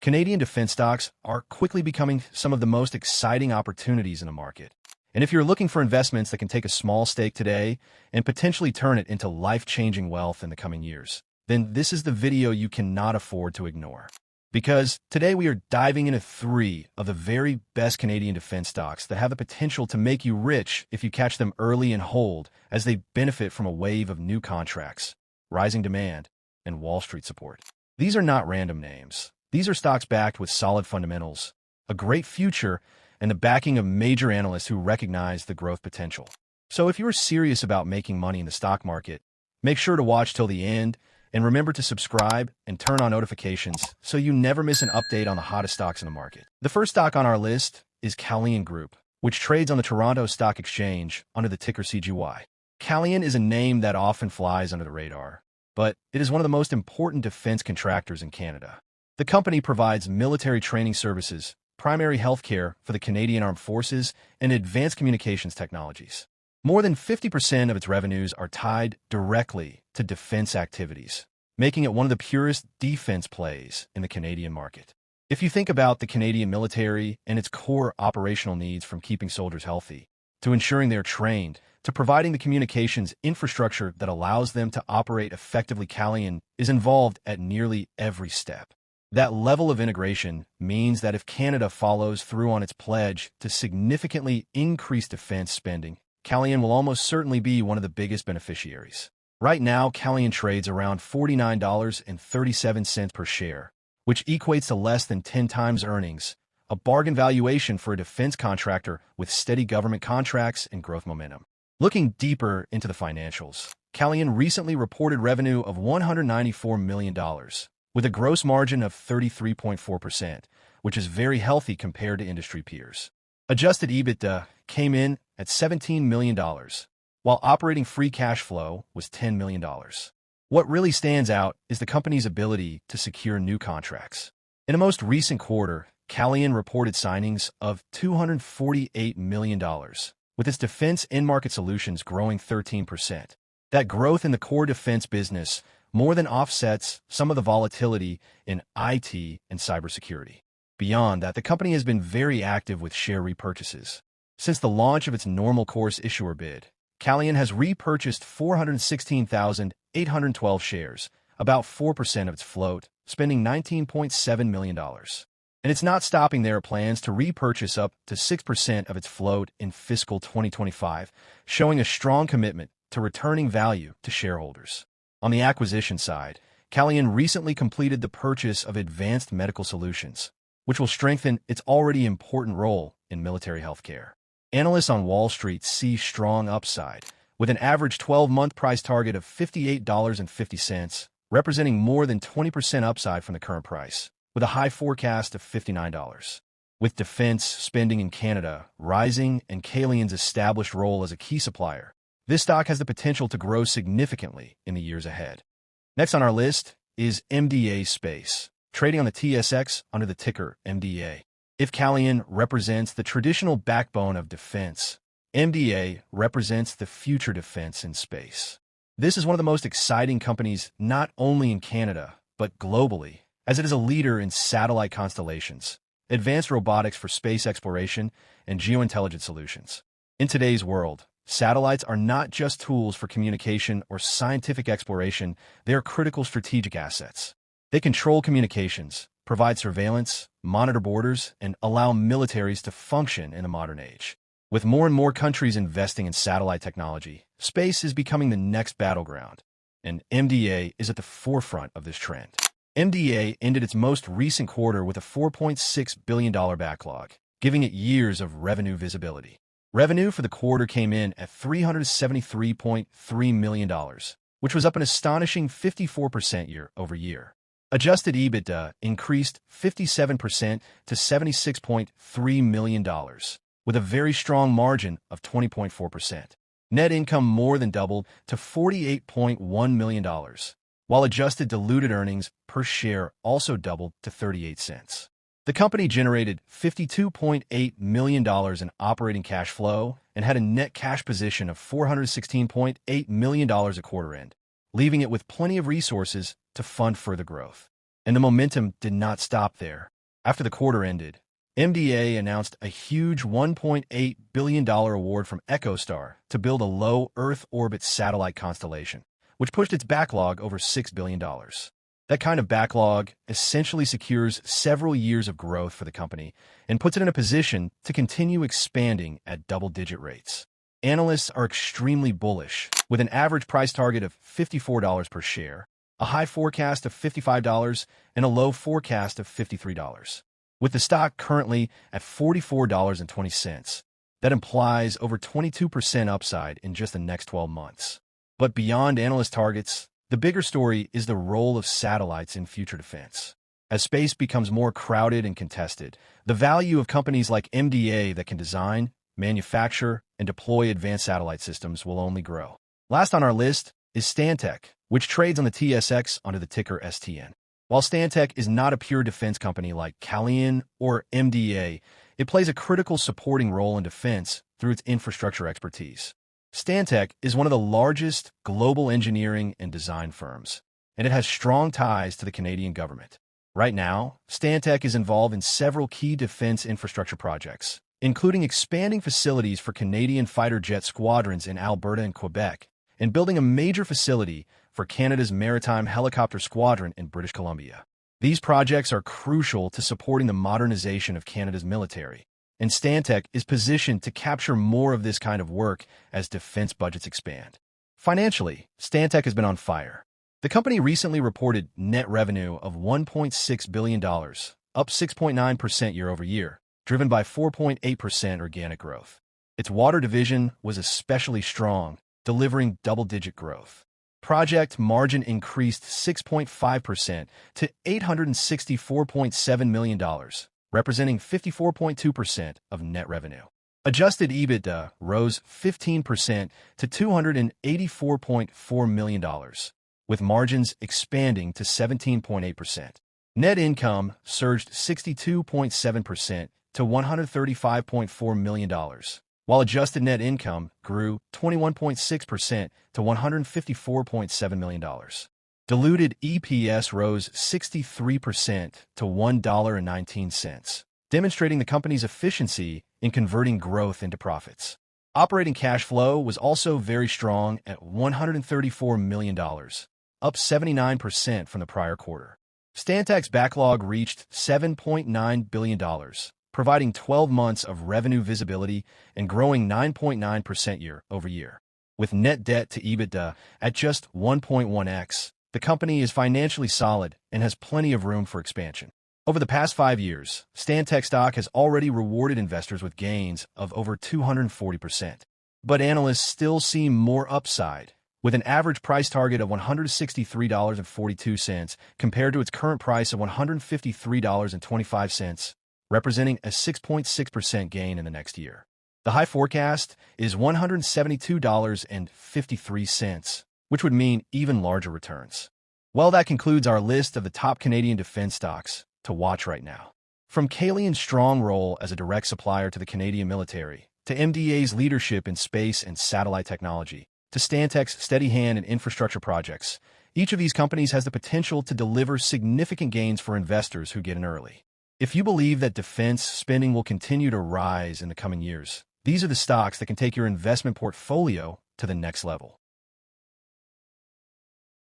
Canadian defense stocks are quickly becoming some of the most exciting opportunities in the market. And if you're looking for investments that can take a small stake today and potentially turn it into life-changing wealth in the coming years, then this is the video you cannot afford to ignore. Because today we are diving into 3 of the very best Canadian defense stocks that have the potential to make you rich if you catch them early and hold, as they benefit from a wave of new contracts, rising demand, and Wall Street support. These are not random names. These are stocks backed with solid fundamentals, a great future, and the backing of major analysts who recognize the growth potential. So if you're serious about making money in the stock market, make sure to watch till the end, and remember to subscribe and turn on notifications so you never miss an update on the hottest stocks in the market. The first stock on our list is Calian Group, which trades on the Toronto Stock Exchange under the ticker CGY. Calian is a name that often flies under the radar, but it is one of the most important defense contractors in Canada. The company provides military training services, primary healthcare for the Canadian Armed Forces, and advanced communications technologies. More than 50% of its revenues are tied directly to defense activities, making it one of the purest defense plays in the Canadian market. If you think about the Canadian military and its core operational needs, from keeping soldiers healthy, to ensuring they're trained, to providing the communications infrastructure that allows them to operate effectively, Calian is involved at nearly every step. That level of integration means that if Canada follows through on its pledge to significantly increase defense spending, Calian will almost certainly be one of the biggest beneficiaries. Right now, Calian trades around $49.37 per share, which equates to less than 10 times earnings, a bargain valuation for a defense contractor with steady government contracts and growth momentum. Looking deeper into the financials, Calian recently reported revenue of $194 million, with a gross margin of 33.4%, which is very healthy compared to industry peers. Adjusted EBITDA came in at $17 million, while operating free cash flow was $10 million. What really stands out is the company's ability to secure new contracts. In a most recent quarter, Calian reported signings of $248 million, with its defense end-market solutions growing 13%. That growth in the core defense business more than offsets some of the volatility in IT and cybersecurity. Beyond that, the company has been very active with share repurchases. Since the launch of its normal course issuer bid, Calian has repurchased 416,812 shares, about 4% of its float, spending $19.7 million. And it's not stopping there. Plans to repurchase up to 6% of its float in fiscal 2025, showing a strong commitment to returning value to shareholders. On the acquisition side, Calian recently completed the purchase of Advanced Medical Solutions, which will strengthen its already important role in military healthcare. Analysts on Wall Street see strong upside, with an average 12-month price target of $58.50, representing more than 20% upside from the current price, with a high forecast of $59. With defense spending in Canada rising and Calian's established role as a key supplier, this stock has the potential to grow significantly in the years ahead. Next on our list is MDA Space, trading on the TSX under the ticker MDA. If Calian represents the traditional backbone of defense, MDA represents the future defense in space. This is one of the most exciting companies not only in Canada, but globally, as it is a leader in satellite constellations, advanced robotics for space exploration, and geointelligence solutions. In today's world, satellites are not just tools for communication or scientific exploration, they are critical strategic assets. They control communications, provide surveillance, monitor borders, and allow militaries to function in the modern age. With more and more countries investing in satellite technology, space is becoming the next battleground, and MDA is at the forefront of this trend. MDA ended its most recent quarter with a $4.6 billion backlog, giving it years of revenue visibility. Revenue for the quarter came in at $373.3 million, which was up an astonishing 54% year-over-year. Adjusted EBITDA increased 57% to $76.3 million, with a very strong margin of 20.4%. Net income more than doubled to $48.1 million, while adjusted diluted earnings per share also doubled to 38 cents. The company generated $52.8 million in operating cash flow and had a net cash position of $416.8 million at quarter end, leaving it with plenty of resources to fund further growth. And the momentum did not stop there. After the quarter ended, MDA announced a huge $1.8 billion award from EchoStar to build a low Earth orbit satellite constellation, which pushed its backlog over $6 billion. That kind of backlog essentially secures several years of growth for the company and puts it in a position to continue expanding at double-digit rates. Analysts are extremely bullish, with an average price target of $54 per share, a high forecast of $55, and a low forecast of $53. With the stock currently at $44.20, that implies over 22% upside in just the next 12 months. But beyond analyst targets, the bigger story is the role of satellites in future defense. As space becomes more crowded and contested, the value of companies like MDA that can design, manufacture, and deploy advanced satellite systems will only grow. Last on our list is Stantec, which trades on the TSX under the ticker STN. While Stantec is not a pure defense company like Calian or MDA, it plays a critical supporting role in defense through its infrastructure expertise. Stantec is one of the largest global engineering and design firms, and it has strong ties to the Canadian government. Right now, Stantec is involved in several key defense infrastructure projects, including expanding facilities for Canadian fighter jet squadrons in Alberta and Quebec, and building a major facility for Canada's Maritime Helicopter Squadron in British Columbia. These projects are crucial to supporting the modernization of Canada's military, and Stantec is positioned to capture more of this kind of work as defense budgets expand. Financially, Stantec has been on fire. The company recently reported net revenue of $1.6 billion, up 6.9% year-over-year, driven by 4.8% organic growth. Its water division was especially strong, delivering double-digit growth. Project margin increased 6.5% to $864.7 million, representing 54.2% of net revenue. Adjusted EBITDA rose 15% to $284.4 million, with margins expanding to 17.8%. Net income surged 62.7% to $135.4 million, while adjusted net income grew 21.6% to $154.7 million. Diluted EPS rose 63% to $1.19, demonstrating the company's efficiency in converting growth into profits. Operating cash flow was also very strong at $134 million, up 79% from the prior quarter. Stantec's backlog reached $7.9 billion, providing 12 months of revenue visibility and growing 9.9% year-over-year. With net debt to EBITDA at just 1.1x, the company is financially solid and has plenty of room for expansion. Over the past 5 years, Stantec stock has already rewarded investors with gains of over 240%. But analysts still see more upside, with an average price target of $163.42 compared to its current price of $153.25, representing a 6.6% gain in the next year. The high forecast is $172.53, which would mean even larger returns. Well, that concludes our list of the top Canadian defense stocks to watch right now. From Calian's strong role as a direct supplier to the Canadian military, to MDA's leadership in space and satellite technology, to Stantec's steady hand in infrastructure projects, each of these companies has the potential to deliver significant gains for investors who get in early. If you believe that defense spending will continue to rise in the coming years, these are the stocks that can take your investment portfolio to the next level.